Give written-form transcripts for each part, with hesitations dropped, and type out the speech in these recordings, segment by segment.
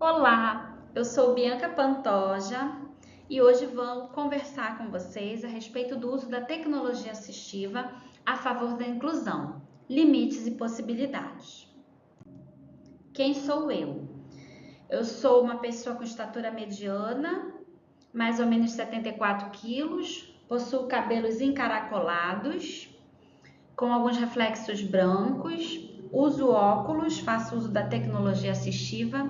Olá, eu sou Bianca Pantoja e hoje vou conversar com vocês a respeito do uso da tecnologia assistiva a favor da inclusão, limites e possibilidades. Quem sou eu? Eu sou uma pessoa com estatura mediana, mais ou menos 74 quilos, possuo cabelos encaracolados, com alguns reflexos brancos, uso óculos, faço uso da tecnologia assistiva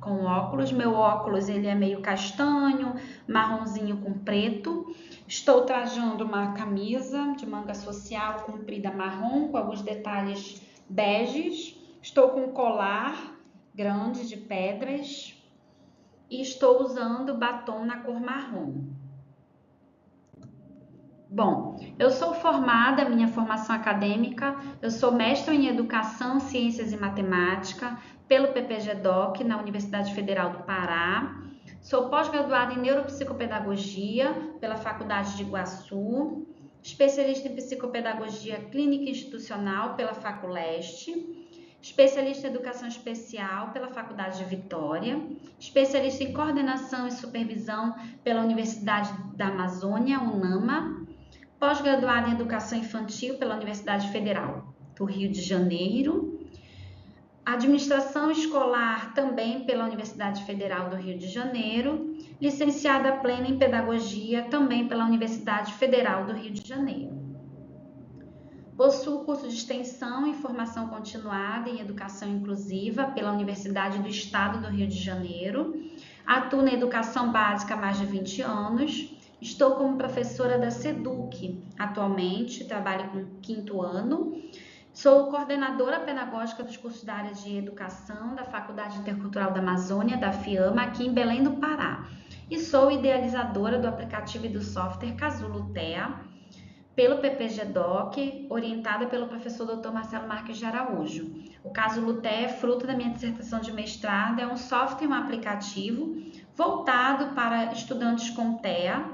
com óculos. Meu óculos ele é meio castanho, marronzinho com preto. Estou trajando uma camisa de manga social comprida marrom com alguns detalhes beges. Estou com um colar grande de pedras e estou usando batom na cor marrom. Bom, eu sou formada, minha formação acadêmica, eu sou mestre em Educação, Ciências e Matemática pelo PPG-DOC na Universidade Federal do Pará. Sou pós-graduada em Neuropsicopedagogia pela Faculdade de Iguaçu, especialista em Psicopedagogia Clínica e Institucional pela Faculeste, especialista em Educação Especial pela Faculdade de Vitória, especialista em Coordenação e Supervisão pela Universidade da Amazônia, UNAMA, pós-graduada em Educação Infantil pela Universidade Federal do Rio de Janeiro, Administração Escolar também pela Universidade Federal do Rio de Janeiro, licenciada plena em Pedagogia também pela Universidade Federal do Rio de Janeiro. Possuo curso de extensão e formação continuada em Educação Inclusiva pela Universidade do Estado do Rio de Janeiro, atuo na educação básica há mais de 20 anos, estou como professora da SEDUC atualmente, trabalho com o 5º ano. Sou coordenadora pedagógica dos cursos da área de educação da Faculdade Intercultural da Amazônia, da FIAMA, aqui em Belém do Pará. E sou idealizadora do aplicativo e do software Casulo TEA, pelo PPG-DOC, orientada pelo professor Dr. Marcelo Marques de Araújo. O Casulo TEA é fruto da minha dissertação de mestrado, é um software, um aplicativo voltado para estudantes com TEA,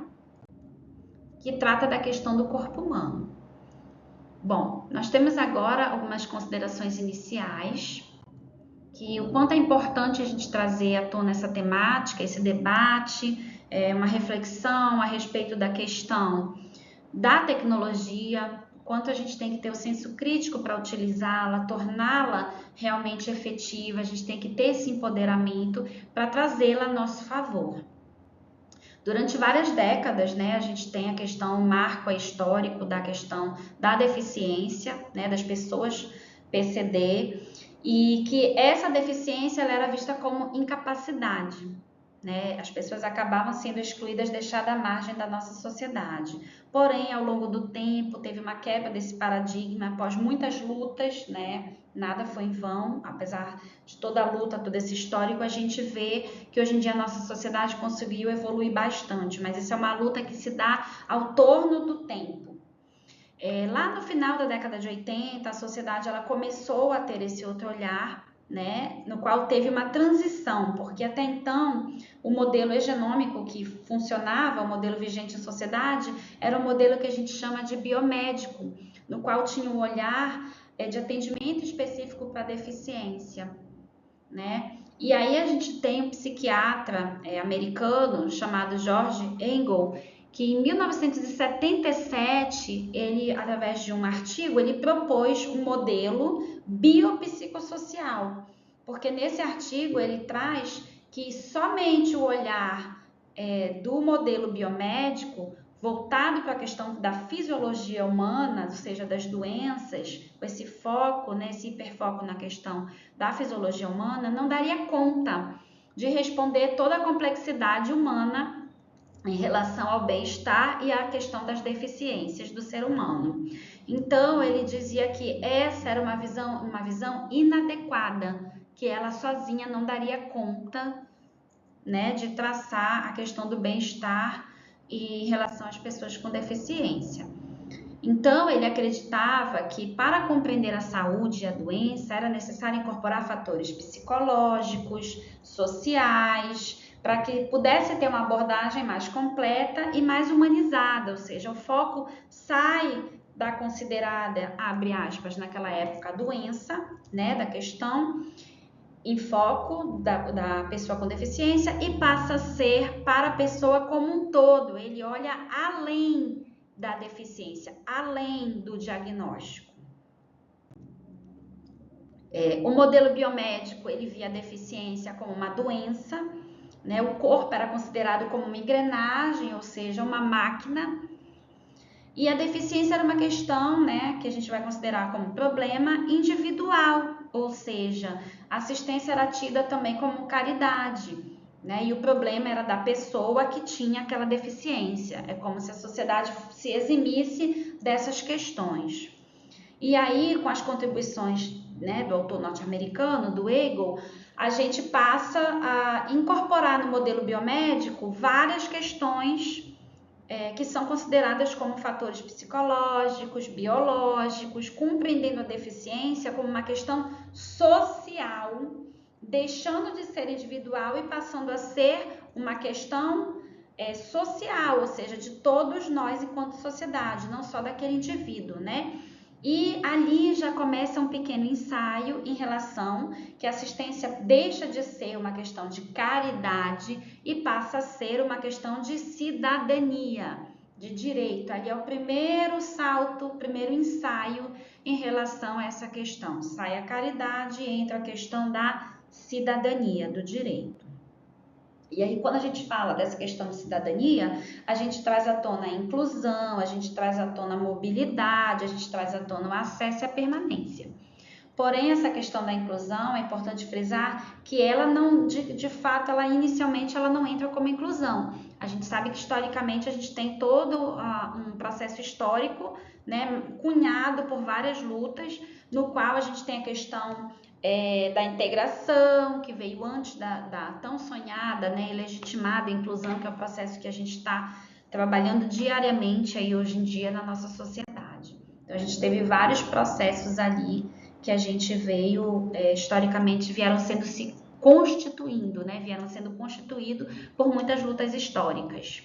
que trata da questão do corpo humano. Bom, nós temos agora algumas considerações iniciais, que o quanto é importante a gente trazer à tona essa temática, esse debate, uma reflexão a respeito da questão da tecnologia, o quanto a gente tem que ter o senso crítico para utilizá-la, torná-la realmente efetiva, a gente tem que ter esse empoderamento para trazê-la a nosso favor. Durante várias décadas, a gente tem a questão, o marco histórico da questão da deficiência, das pessoas PCD, e que essa deficiência ela era vista como incapacidade. As pessoas acabavam sendo excluídas, deixadas à margem da nossa sociedade. Porém, ao longo do tempo, teve uma quebra desse paradigma, após muitas lutas, nada foi em vão, apesar de toda a luta, todo esse histórico, a gente vê que hoje em dia a nossa sociedade conseguiu evoluir bastante, mas isso é uma luta que se dá ao torno do tempo. Lá no final da década de 80, a sociedade ela começou a ter esse outro olhar, no qual teve uma transição, porque até então o modelo hegemônico que funcionava, o modelo vigente em sociedade, era um modelo que a gente chama de biomédico, no qual tinha um olhar de atendimento específico para deficiência, E aí a gente tem um psiquiatra americano chamado George Engel, que em 1977, ele, através de um artigo, ele propôs um modelo biopsicossocial, porque nesse artigo ele traz que somente o olhar do modelo biomédico, voltado para a questão da fisiologia humana, ou seja, das doenças, com esse foco, esse hiperfoco na questão da fisiologia humana, não daria conta de responder toda a complexidade humana em relação ao bem-estar e à questão das deficiências do ser humano. Então, ele dizia que essa era uma visão inadequada, que ela sozinha não daria conta, de traçar a questão do bem-estar em relação às pessoas com deficiência. Então, ele acreditava que para compreender a saúde e a doença era necessário incorporar fatores psicológicos, sociais, para que pudesse ter uma abordagem mais completa e mais humanizada, ou seja, o foco sai da considerada, abre aspas, naquela época, a doença, da questão, enfoco da pessoa com deficiência e passa a ser para a pessoa como um todo. Ele olha além da deficiência, além do diagnóstico. O modelo biomédico, ele via a deficiência como uma doença, né? O corpo era considerado como uma engrenagem, ou seja, uma máquina. E a deficiência era uma questão, né, que a gente vai considerar como problema individual, ou seja, a assistência era tida também como caridade, né? E o problema era da pessoa que tinha aquela deficiência. É como se a sociedade se eximisse dessas questões. E aí, com as contribuições, né, do autor norte-americano, do Hegel, a gente passa a incorporar no modelo biomédico várias questões que são consideradas como fatores psicológicos, biológicos, compreendendo a deficiência como uma questão social, deixando de ser individual e passando a ser uma questão social, ou seja, de todos nós enquanto sociedade, não só daquele indivíduo, né? E ali já começa um pequeno ensaio em relação que a assistência deixa de ser uma questão de caridade e passa a ser uma questão de cidadania, de direito. Ali é o primeiro salto, o primeiro ensaio em relação a essa questão. Sai a caridade e entra a questão da cidadania, do direito. E aí, quando a gente fala dessa questão de cidadania, a gente traz à tona a inclusão, a gente traz à tona a mobilidade, a gente traz à tona o acesso e a permanência. Porém, essa questão da inclusão, é importante frisar que ela não, de fato, ela inicialmente ela não entra como inclusão. A gente sabe que historicamente a gente tem todo um processo histórico, né, cunhado por várias lutas, no qual a gente tem a questão da integração, que veio antes da tão sonhada, né, e legitimada inclusão, que é o processo que a gente está trabalhando diariamente aí hoje em dia na nossa sociedade. Então, a gente teve vários processos ali que a gente veio, historicamente, vieram sendo se constituindo, né, vieram sendo constituídos por muitas lutas históricas.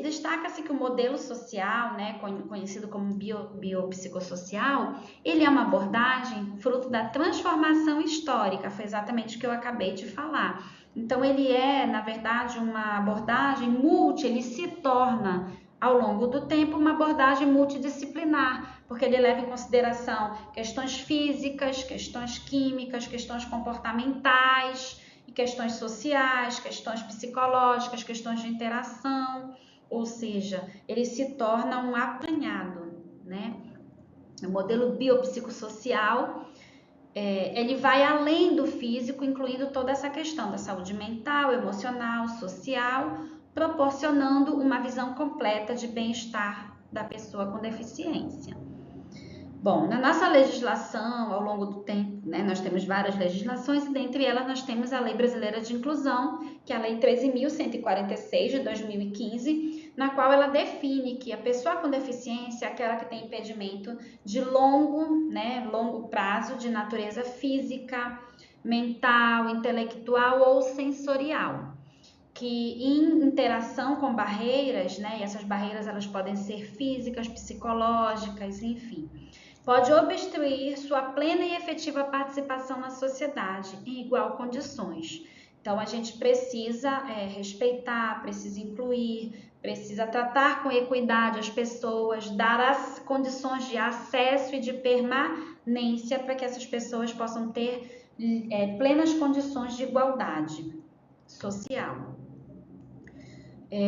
Destaca-se que o modelo social, né, conhecido como biopsicossocial, ele é uma abordagem fruto da transformação histórica, foi exatamente o que eu acabei de falar. Então, ele é, na verdade, uma abordagem ele se torna, ao longo do tempo, uma abordagem multidisciplinar, porque ele leva em consideração questões físicas, questões químicas, questões comportamentais, questões sociais, questões psicológicas, questões de interação, ou seja, ele se torna um apanhado, né? O modelo biopsicossocial, ele vai além do físico, incluindo toda essa questão da saúde mental, emocional, social, proporcionando uma visão completa de bem-estar da pessoa com deficiência. Bom, na nossa legislação, ao longo do tempo, né, nós temos várias legislações e dentre elas nós temos a Lei Brasileira de Inclusão, que é a Lei 13.146 de 2015, na qual ela define que a pessoa com deficiência é aquela que tem impedimento de longo prazo de natureza física, mental, intelectual ou sensorial, que em interação com barreiras, né, e essas barreiras elas podem ser físicas, psicológicas, enfim, pode obstruir sua plena e efetiva participação na sociedade em igual condições. Então, a gente precisa respeitar, precisa incluir, precisa tratar com equidade as pessoas, dar as condições de acesso e de permanência para que essas pessoas possam ter plenas condições de igualdade social.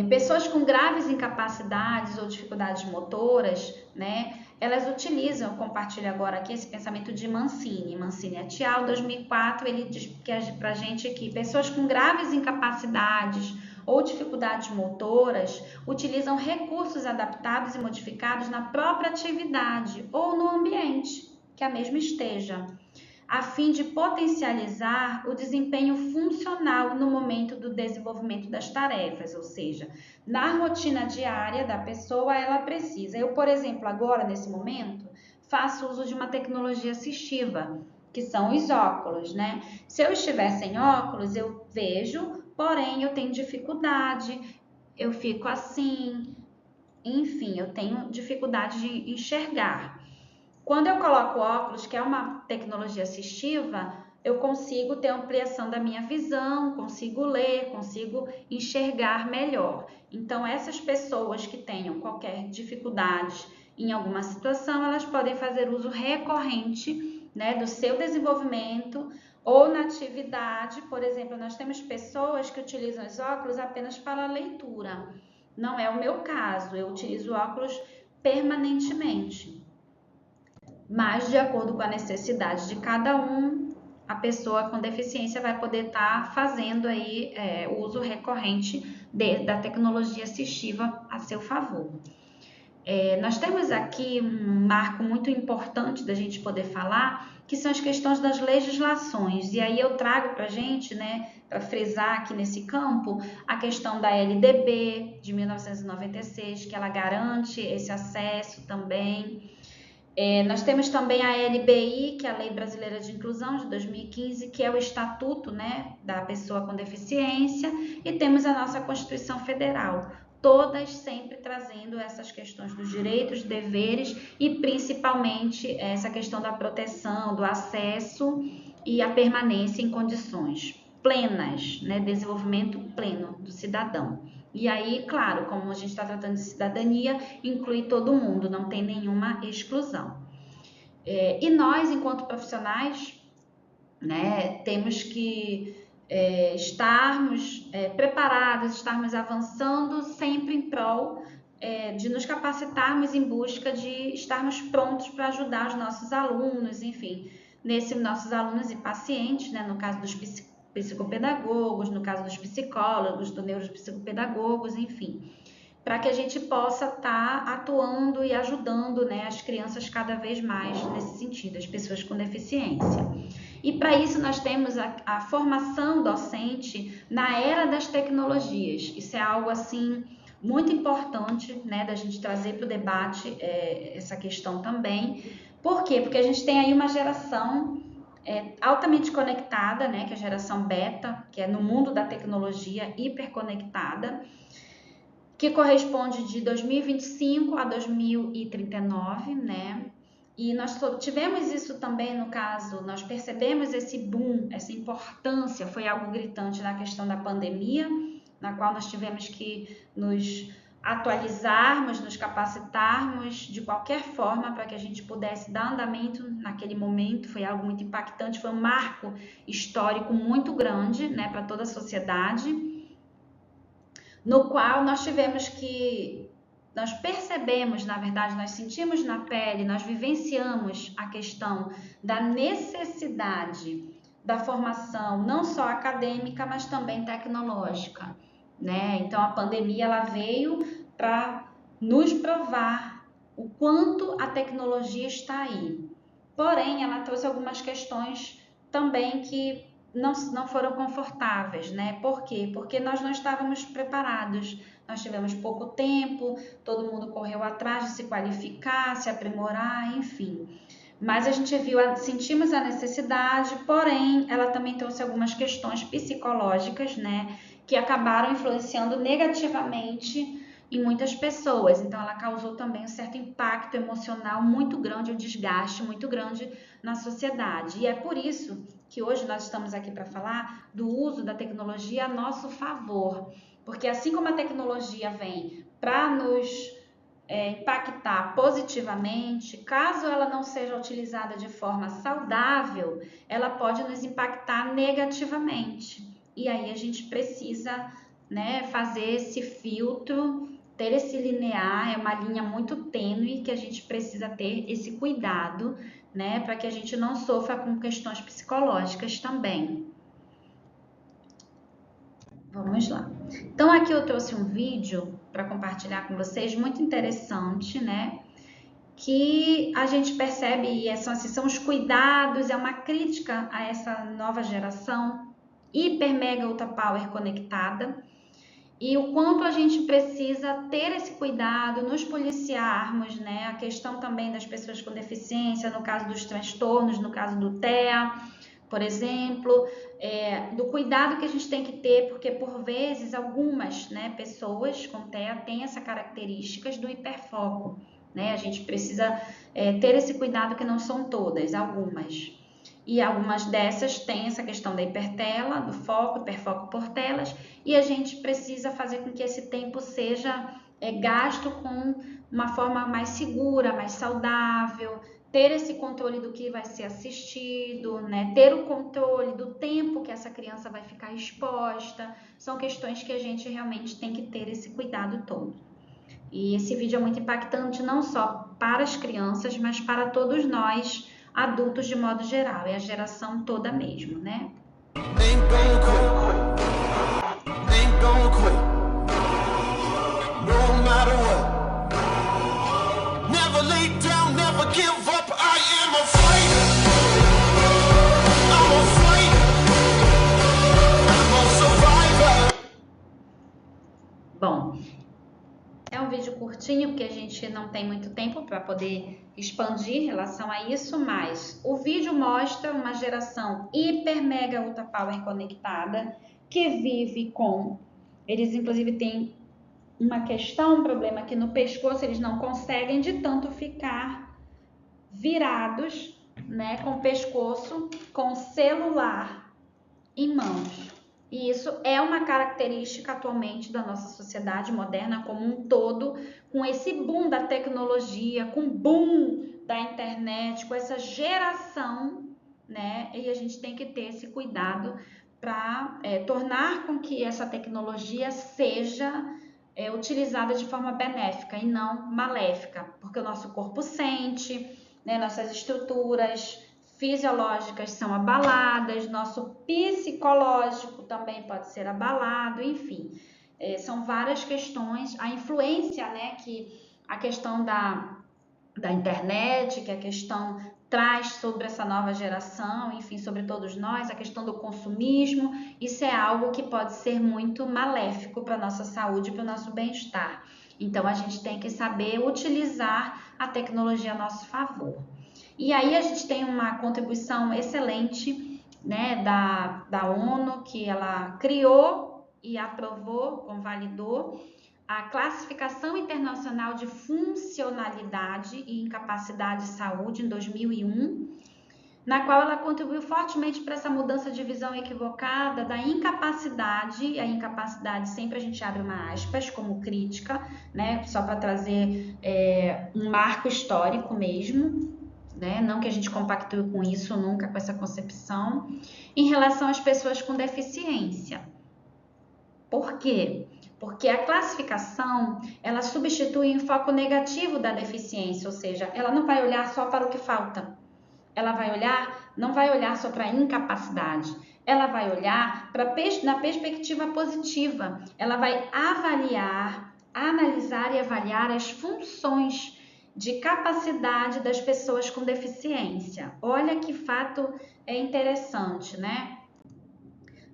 Pessoas com graves incapacidades ou dificuldades motoras, né, elas utilizam, eu compartilho agora aqui esse pensamento de Mancini et al., 2004, ele diz para a gente que pessoas com graves incapacidades ou dificuldades motoras utilizam recursos adaptados e modificados na própria atividade ou no ambiente que a mesma esteja, a fim de potencializar o desempenho funcional no momento do desenvolvimento das tarefas, ou seja, na rotina diária da pessoa, ela precisa. Eu, por exemplo, agora, nesse momento, faço uso de uma tecnologia assistiva, que são os óculos, né? Se eu estiver sem óculos, eu vejo, porém eu tenho dificuldade, eu fico assim, enfim, eu tenho dificuldade de enxergar. Quando eu coloco óculos, que é uma tecnologia assistiva, eu consigo ter ampliação da minha visão, consigo ler, consigo enxergar melhor. Então, essas pessoas que tenham qualquer dificuldade em alguma situação, elas podem fazer uso recorrente, né, do seu desenvolvimento ou na atividade. Por exemplo, nós temos pessoas que utilizam os óculos apenas para leitura. Não é o meu caso, eu utilizo óculos permanentemente. Mas, de acordo com a necessidade de cada um, a pessoa com deficiência vai poder estar fazendo aí o uso recorrente da tecnologia assistiva a seu favor. Nós temos aqui um marco muito importante da gente poder falar, que são as questões das legislações. E aí eu trago para a gente, né, para frisar aqui nesse campo, a questão da LDB de 1996, que ela garante esse acesso também. Nós temos também a LBI, que é a Lei Brasileira de Inclusão, de 2015, que é o Estatuto, né, da pessoa com deficiência, e temos a nossa Constituição Federal, todas sempre trazendo essas questões dos direitos, deveres e principalmente essa questão da proteção, do acesso e a permanência em condições plenas, né, desenvolvimento pleno do cidadão. E aí, claro, como a gente está tratando de cidadania, inclui todo mundo, não tem nenhuma exclusão. E nós, enquanto profissionais, né, temos que estarmos preparados, estarmos avançando sempre em prol de nos capacitarmos em busca de estarmos prontos para ajudar os nossos alunos, enfim, nossos alunos e pacientes, né, no caso dos psicopedagogos, no caso dos psicólogos, dos neuropsicopedagogos, enfim, para que a gente possa estar atuando e ajudando, né, as crianças cada vez mais nesse sentido, as pessoas com deficiência. E para isso nós temos a formação docente na era das tecnologias. Isso é algo assim muito importante, né, da gente trazer para o debate essa questão também. Por quê? Porque a gente tem aí uma geração altamente conectada, né, que é a geração beta, que é no mundo da tecnologia hiperconectada, que corresponde de 2025 a 2039, né? E nós tivemos isso também no caso, nós percebemos esse boom, essa importância, foi algo gritante na questão da pandemia, na qual nós tivemos que nos atualizarmos, nos capacitarmos de qualquer forma para que a gente pudesse dar andamento naquele momento. Foi algo muito impactante, foi um marco histórico muito grande, né, para toda a sociedade, no qual nós percebemos, na verdade, nós sentimos na pele, nós vivenciamos a questão da necessidade da formação, não só acadêmica, mas também tecnológica, né? Então, a pandemia ela veio para nos provar o quanto a tecnologia está aí. Porém, ela trouxe algumas questões também que não foram confortáveis, né? Por quê? Porque nós não estávamos preparados, nós tivemos pouco tempo, todo mundo correu atrás de se qualificar, se aprimorar, enfim. Mas a gente sentimos a necessidade, porém, ela também trouxe algumas questões psicológicas, né? Que acabaram influenciando negativamente em muitas pessoas. Então, ela causou também um certo impacto emocional muito grande, um desgaste muito grande na sociedade. E é por isso que hoje nós estamos aqui para falar do uso da tecnologia a nosso favor. Porque assim como a tecnologia vem para nos impactar positivamente, caso ela não seja utilizada de forma saudável, ela pode nos impactar negativamente. E aí a gente precisa, né, fazer esse filtro, ter esse linear, é uma linha muito tênue que a gente precisa ter esse cuidado, né, para que a gente não sofra com questões psicológicas também. Vamos lá. Então aqui eu trouxe um vídeo para compartilhar com vocês, muito interessante, né? Que a gente percebe, e são os cuidados, é uma crítica a essa nova geração hiper, mega, ultra power conectada, e o quanto a gente precisa ter esse cuidado, nos policiarmos, né? A questão também das pessoas com deficiência, no caso dos transtornos, no caso do TEA, por exemplo, do cuidado que a gente tem que ter, porque por vezes algumas, né, pessoas com TEA têm essa características do hiperfoco, né? A gente precisa ter esse cuidado, que não são todas, algumas. e algumas dessas têm essa questão da hipertela, do foco, hiperfoco por telas, e a gente precisa fazer com que esse tempo seja gasto com uma forma mais segura, mais saudável, ter esse controle do que vai ser assistido, né? Ter o controle do tempo que essa criança vai ficar exposta, são questões que a gente realmente tem que ter esse cuidado todo. E esse vídeo é muito impactante não só para as crianças, mas para todos nós, adultos de modo geral, é a geração toda mesmo, né? Ain't gonna quit. Ain't gonna quit. No matter what. Never lay down, never give up. I am a fighter. I'm a fighter. I'm a survivor. Bom, é um vídeo curtinho porque a gente não tem muito tempo para poder expandir em relação a isso, mas o vídeo mostra uma geração hiper, mega, ultra power conectada que vive com... Eles inclusive têm uma questão, um problema que no pescoço eles não conseguem de tanto ficar virados, né, com o pescoço, com o celular em mãos. E isso é uma característica atualmente da nossa sociedade moderna como um todo, com esse boom da tecnologia, com o boom da internet, com essa geração, né? E a gente tem que ter esse cuidado para tornar com que essa tecnologia seja utilizada de forma benéfica e não maléfica, porque o nosso corpo sente, né, nossas estruturas fisiológicas são abaladas, nosso psicológico também pode ser abalado, enfim, são várias questões, a influência, né, que a questão da internet, que a questão traz sobre essa nova geração, enfim, sobre todos nós, a questão do consumismo, isso é algo que pode ser muito maléfico para a nossa saúde, para o nosso bem-estar. Então, a gente tem que saber utilizar a tecnologia a nosso favor. E aí a gente tem uma contribuição excelente, né, da ONU, que ela criou e aprovou, convalidou, a Classificação Internacional de Funcionalidade e Incapacidade de Saúde, em 2001, na qual ela contribuiu fortemente para essa mudança de visão equivocada da incapacidade. A incapacidade, sempre a gente abre uma aspas como crítica, né, só para trazer um marco histórico mesmo, né, não que a gente compactue com isso nunca, com essa concepção, em relação às pessoas com deficiência. Por quê? Porque a classificação, ela substitui o enfoque negativo da deficiência, ou seja, ela não vai olhar só para o que falta. Ela não vai olhar só para a incapacidade. Ela vai olhar na perspectiva positiva. Ela vai avaliar, analisar e avaliar as funções de capacidade das pessoas com deficiência. Olha que fato interessante, né?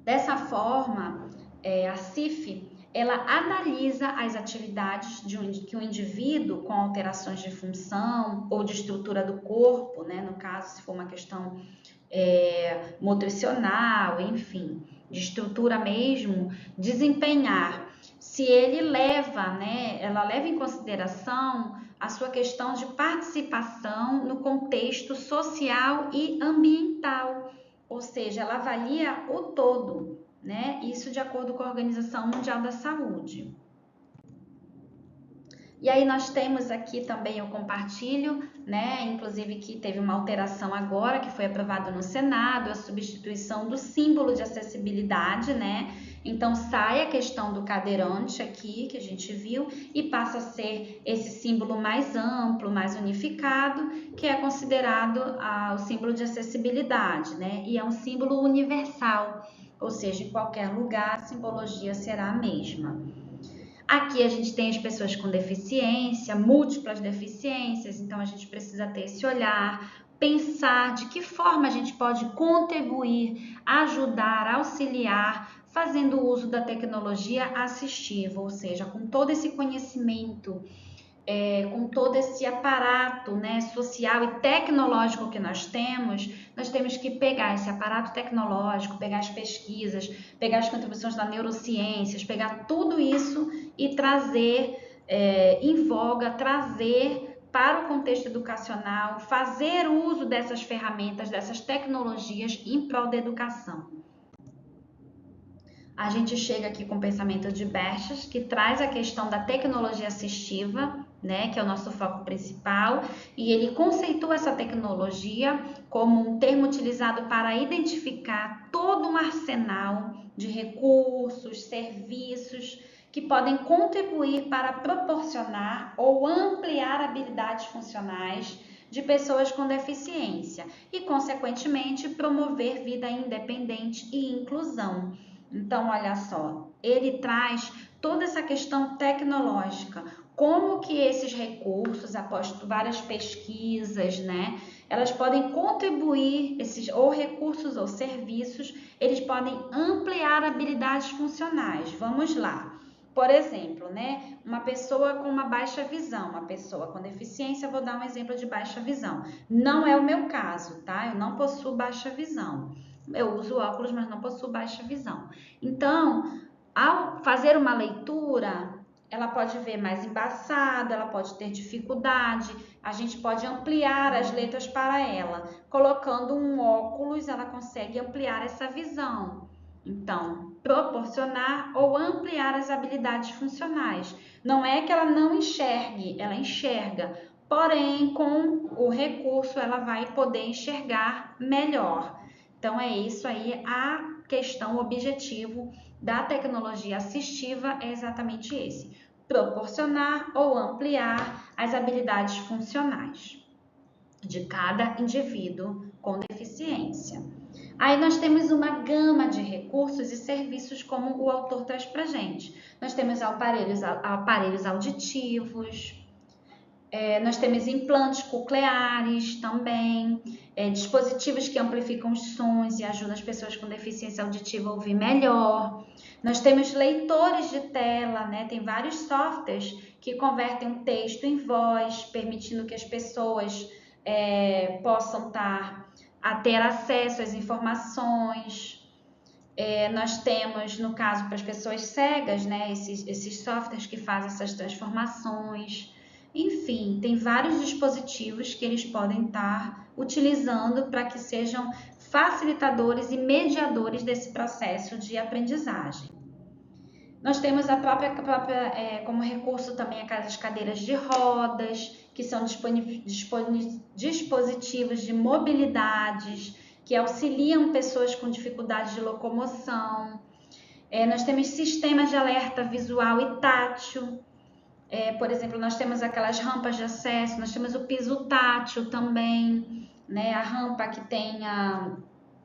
Dessa forma, a CIF, ela analisa as atividades que o indivíduo com alterações de função ou de estrutura do corpo, né, no caso, se for uma questão nutricional, enfim, de estrutura mesmo, desempenhar. Se ele ela leva em consideração a sua questão de participação no contexto social e ambiental, ou seja, ela avalia o todo, né? Isso de acordo com a Organização Mundial da Saúde. E aí nós temos aqui também o compartilho, né? Inclusive que teve uma alteração agora, que foi aprovado no Senado, a substituição do símbolo de acessibilidade, né? Então sai a questão do cadeirante aqui, que a gente viu, e passa a ser esse símbolo mais amplo, mais unificado, que é considerado o símbolo de acessibilidade, né? E é um símbolo universal, ou seja, em qualquer lugar a simbologia será a mesma. Aqui a gente tem as pessoas com deficiência, múltiplas deficiências, então a gente precisa ter esse olhar, pensar de que forma a gente pode contribuir, ajudar, auxiliar, fazendo uso da tecnologia assistiva, ou seja, com todo esse conhecimento, com todo esse aparato, né, social e tecnológico que nós temos que pegar esse aparato tecnológico, pegar as pesquisas, pegar as contribuições das neurociências, pegar tudo isso e trazer em voga, trazer para o contexto educacional, fazer uso dessas ferramentas, dessas tecnologias em prol da educação. A gente chega aqui com o pensamento de Berchas, que traz a questão da tecnologia assistiva, né, que é o nosso foco principal, e ele conceitua essa tecnologia como um termo utilizado para identificar todo um arsenal de recursos, serviços que podem contribuir para proporcionar ou ampliar habilidades funcionais de pessoas com deficiência e, consequentemente, promover vida independente e inclusão. Então, olha só, ele traz toda essa questão tecnológica, como que esses recursos, após várias pesquisas, né, elas podem contribuir, esses ou recursos ou serviços, eles podem ampliar habilidades funcionais. Vamos lá. Por exemplo, né, uma pessoa com uma baixa visão, uma pessoa com deficiência, vou dar um exemplo de baixa visão. Não é o meu caso, tá? Eu não possuo baixa visão. Eu uso óculos, mas não possuo baixa visão. Então, ao fazer uma leitura, ela pode ver mais embaçada, ela pode ter dificuldade, a gente pode ampliar as letras para ela. Colocando um óculos, ela consegue ampliar essa visão. Então, proporcionar ou ampliar as habilidades funcionais. Não é que ela não enxergue, ela enxerga, porém, com o recurso, ela vai poder enxergar melhor. Então, é isso aí, a questão, o objetivo da tecnologia assistiva é exatamente esse: proporcionar ou ampliar as habilidades funcionais de cada indivíduo com deficiência. Aí nós temos uma gama de recursos e serviços, como o autor traz para gente. Nós temos aparelhos auditivos, nós temos implantes cocleares também, dispositivos que amplificam os sons e ajudam as pessoas com deficiência auditiva a ouvir melhor. Nós temos leitores de tela, né? Tem vários softwares que convertem o texto em voz, permitindo que as pessoas possam ter acesso às informações. Nós temos, no caso, para as pessoas cegas, né, esses softwares que fazem essas transformações. Enfim, tem vários dispositivos que eles podem estar utilizando para que sejam facilitadores e mediadores desse processo de aprendizagem. Nós temos a própria como recurso também aquelas cadeiras de rodas, que são dispositivos de mobilidades, que auxiliam pessoas com dificuldade de locomoção. Nós temos sistemas de alerta visual e tátil. Por exemplo, nós temos aquelas rampas de acesso, nós temos o piso tátil também, né? A rampa que tem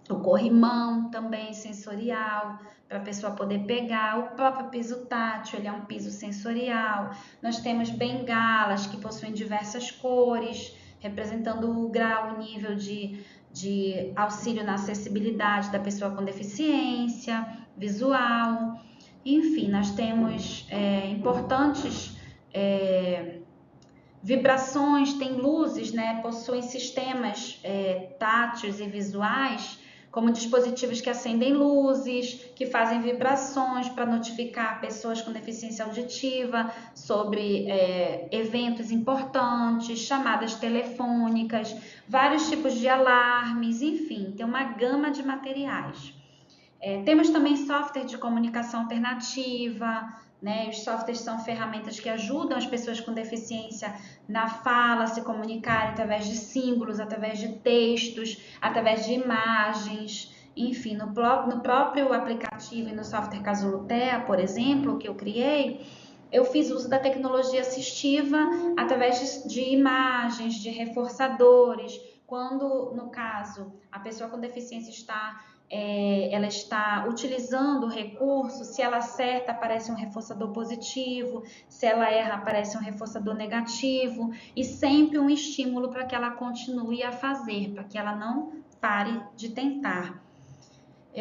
o corrimão também sensorial, para a pessoa poder pegar. O próprio piso tátil, ele é um piso sensorial. Nós temos bengalas que possuem diversas cores, representando o grau, o nível de auxílio na acessibilidade da pessoa com deficiência visual. Enfim, nós temos importantes vibrações, tem luzes, né? Possuem sistemas táteis e visuais, como dispositivos que acendem luzes, que fazem vibrações para notificar pessoas com deficiência auditiva sobre eventos importantes, chamadas telefônicas, vários tipos de alarmes, enfim, tem uma gama de materiais. Temos também software de comunicação alternativa, né? Os softwares são ferramentas que ajudam as pessoas com deficiência na fala, a se comunicarem através de símbolos, através de textos, através de imagens. Enfim, no próprio aplicativo e no software Casolutea, por exemplo, que eu criei, eu fiz uso da tecnologia assistiva através de imagens, de reforçadores. Quando, no caso, a pessoa com deficiência ela está utilizando o recurso, se ela acerta, aparece um reforçador positivo, se ela erra, aparece um reforçador negativo, e sempre um estímulo para que ela continue a fazer, para que ela não pare de tentar.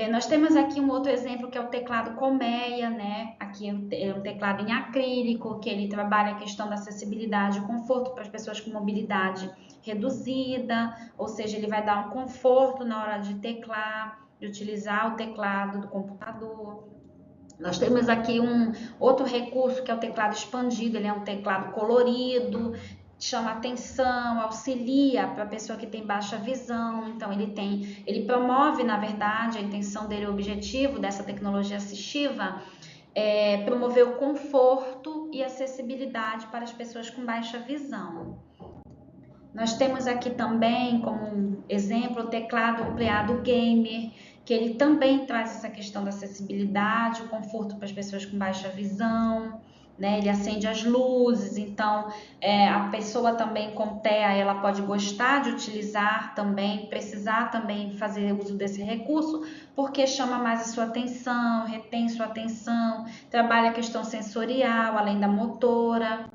Nós temos aqui um outro exemplo, que é o teclado Colmeia, né? Aqui é um teclado em acrílico, que ele trabalha a questão da acessibilidade e conforto para as pessoas com mobilidade reduzida, ou seja, ele vai dar um conforto na hora de teclar, de utilizar o teclado do computador. Nós temos aqui um outro recurso, que é o teclado expandido. Ele é um teclado colorido, chama atenção, auxilia para a pessoa que tem baixa visão. Então ele promove, na verdade, a intenção dele, o objetivo dessa tecnologia assistiva é promover o conforto e acessibilidade para as pessoas com baixa visão. Nós temos aqui também, como um exemplo, o teclado ampliado gamer, que ele também traz essa questão da acessibilidade, o conforto para as pessoas com baixa visão, né? Ele acende as luzes, então a pessoa também com TEA, ela pode gostar de utilizar também, precisar também fazer uso desse recurso, porque chama mais a sua atenção, retém sua atenção, trabalha a questão sensorial, além da motora.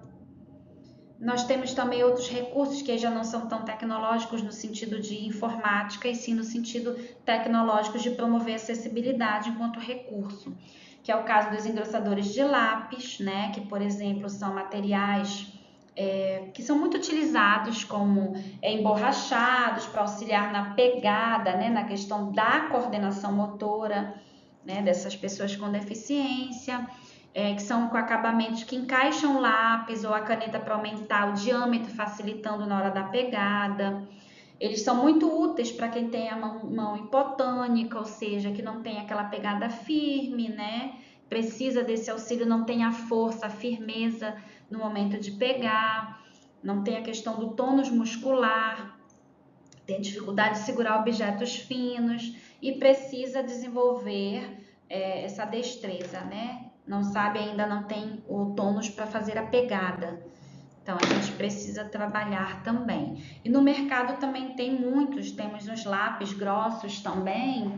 Nós temos também outros recursos que já não são tão tecnológicos no sentido de informática, e sim no sentido tecnológico de promover acessibilidade enquanto recurso, que é o caso dos engrossadores de lápis, né, que, por exemplo, são materiais que são muito utilizados como emborrachados para auxiliar na pegada, né, na questão da coordenação motora, né, dessas pessoas com deficiência. Que são com acabamentos que encaixam o lápis ou a caneta para aumentar o diâmetro, facilitando na hora da pegada. Eles são muito úteis para quem tem a mão hipotônica, ou seja, que não tem aquela pegada firme, né? Precisa desse auxílio, não tem a força, a firmeza no momento de pegar, não tem a questão do tônus muscular, tem dificuldade de segurar objetos finos e precisa desenvolver essa destreza, né? Não sabe ainda, não tem o tônus para fazer a pegada. Então, a gente precisa trabalhar também. E no mercado também tem muitos, temos os lápis grossos também,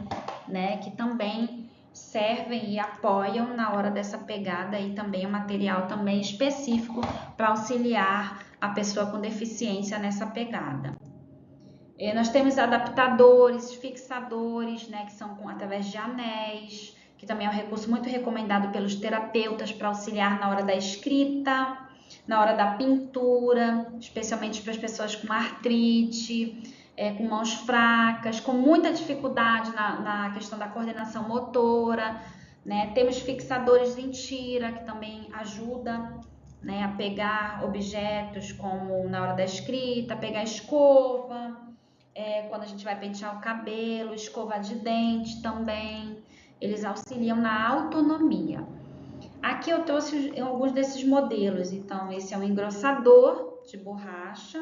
né, que também servem e apoiam na hora dessa pegada, e também é um material também específico para auxiliar a pessoa com deficiência nessa pegada. Nós temos adaptadores, fixadores, né, que são através de anéis, que também é um recurso muito recomendado pelos terapeutas para auxiliar na hora da escrita, na hora da pintura, especialmente para as pessoas com artrite, com mãos fracas, com muita dificuldade na questão da coordenação motora, né? Temos fixadores em tira, que também ajuda, né, a pegar objetos como na hora da escrita, pegar escova, quando a gente vai pentear o cabelo, escova de dente também. Eles auxiliam na autonomia. Aqui eu trouxe alguns desses modelos. Então, esse é um engrossador de borracha.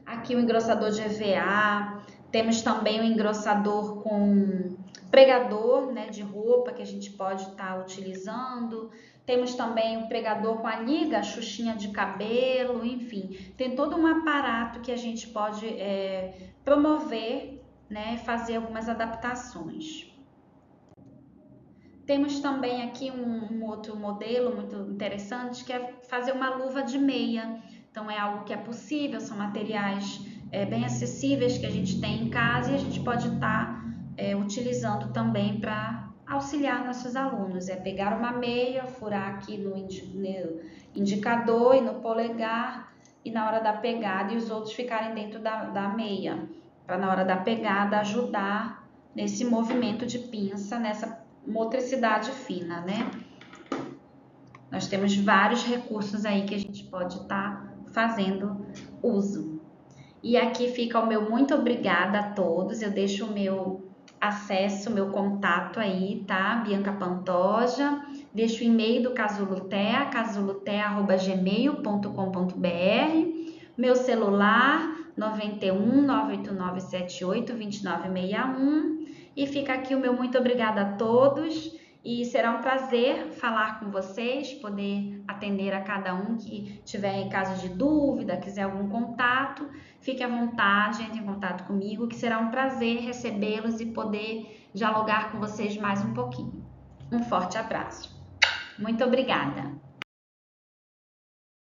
Aqui o engrossador de EVA. Temos também o engrossador com pregador, né, de roupa, que a gente pode estar utilizando. Temos também o pregador com a liga, a xuxinha de cabelo, enfim. Tem todo um aparato que a gente pode promover, né, fazer algumas adaptações. Temos também aqui um outro modelo muito interessante, que é fazer uma luva de meia. Então, é algo que é possível, são materiais bem acessíveis que a gente tem em casa, e a gente pode estar utilizando também para auxiliar nossos alunos. É pegar uma meia, furar aqui no indicador e no polegar, e na hora da pegada, e os outros ficarem dentro da meia, para na hora da pegada ajudar nesse movimento de pinça, nessa motricidade fina, né? Nós temos vários recursos aí que a gente pode estar fazendo uso. E aqui fica o meu muito obrigada a todos. Eu deixo o meu acesso, meu contato aí, tá? Bianca Pantoja. Deixo o e-mail do Casulo TEA, casulutea@gmail.com.br. Meu celular 91 989 78 2961. E fica aqui o meu muito obrigada a todos, e será um prazer falar com vocês, poder atender a cada um que tiver em caso de dúvida, quiser algum contato, fique à vontade, entre em contato comigo, que será um prazer recebê-los e poder dialogar com vocês mais um pouquinho. Um forte abraço. Muito obrigada.